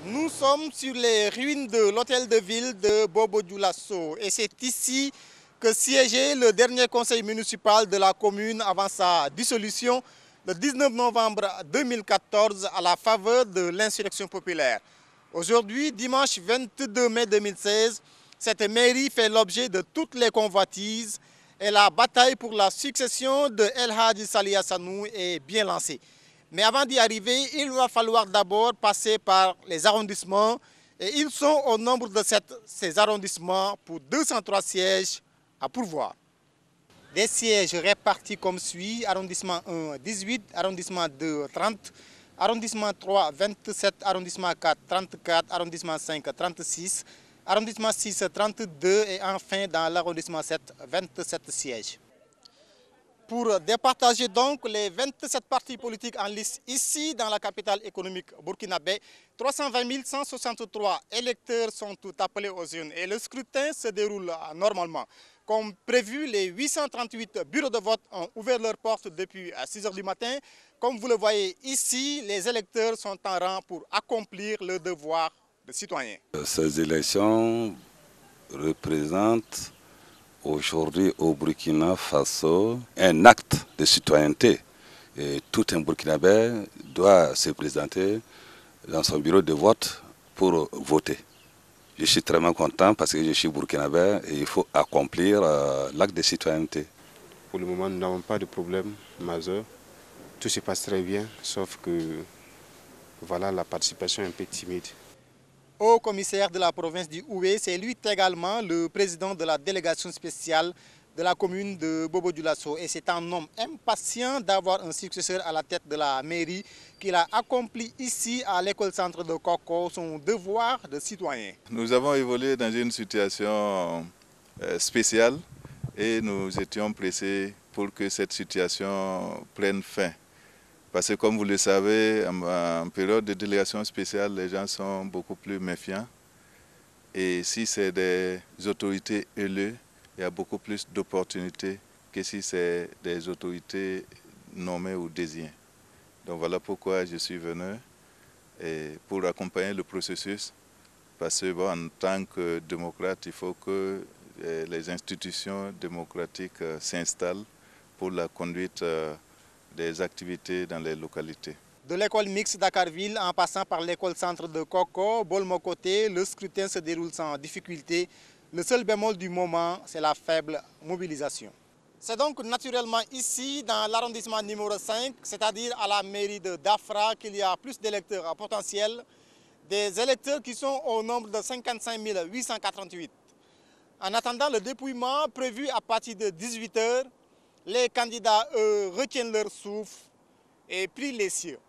Nous sommes sur les ruines de l'hôtel de ville de Bobo Dioulasso et c'est ici que siégeait le dernier conseil municipal de la commune avant sa dissolution le 19 novembre 2014 à la faveur de l'insurrection populaire. Aujourd'hui, dimanche 22 mai 2016, cette mairie fait l'objet de toutes les convoitises et la bataille pour la succession de El Hadji Salih Hassanou est bien lancée. Mais avant d'y arriver, il va falloir d'abord passer par les arrondissements. Et ils sont au nombre de ces arrondissements pour 203 sièges à pourvoir. Des sièges répartis comme suit: arrondissement 1, 18, arrondissement 2, 30, arrondissement 3, 27, arrondissement 4, 34, arrondissement 5, 36, arrondissement 6, 32 et enfin dans l'arrondissement 7, 27 sièges. Pour départager donc les 27 partis politiques en liste ici dans la capitale économique burkinabé, 320 163 électeurs sont tout appelés aux urnes et le scrutin se déroule normalement. Comme prévu, les 838 bureaux de vote ont ouvert leurs portes depuis 6 h du matin. Comme vous le voyez ici, les électeurs sont en rang pour accomplir leur devoir de citoyen. Ces élections représentent aujourd'hui au Burkina Faso un acte de citoyenneté. Et tout un Burkinabé doit se présenter dans son bureau de vote pour voter. Je suis très content parce que je suis Burkinabé et il faut accomplir l'acte de citoyenneté. Pour le moment, nous n'avons pas de problème majeur. Tout se passe très bien, sauf que voilà, la participation est un peu timide. Au commissaire de la province du Houé, c'est lui également le président de la délégation spéciale de la commune de Bobo Dioulasso. Et c'est un homme impatient d'avoir un successeur à la tête de la mairie qu'il a accompli ici à l'école centre de Koko, son devoir de citoyen. Nous avons évolué dans une situation spéciale et nous étions pressés pour que cette situation prenne fin. Parce que comme vous le savez, en période de délégation spéciale, les gens sont beaucoup plus méfiants. Et si c'est des autorités élues, il y a beaucoup plus d'opportunités que si c'est des autorités nommées ou désignées. Donc voilà pourquoi je suis venu pour accompagner le processus. Parce que en tant que démocrate, il faut que les institutions démocratiques s'installent pour la conduite des activités dans les localités. De l'école mixte Dakarville en passant par l'école centre de Koko, Bolmokoté, le scrutin se déroule sans difficulté. Le seul bémol du moment, c'est la faible mobilisation. C'est donc naturellement ici, dans l'arrondissement numéro 5, c'est-à-dire à la mairie de Dafra, qu'il y a plus d'électeurs potentiels, des électeurs qui sont au nombre de 55 848. En attendant le dépouillement prévu à partir de 18 h, les candidats, eux, retiennent leur souffle et prient les cieux.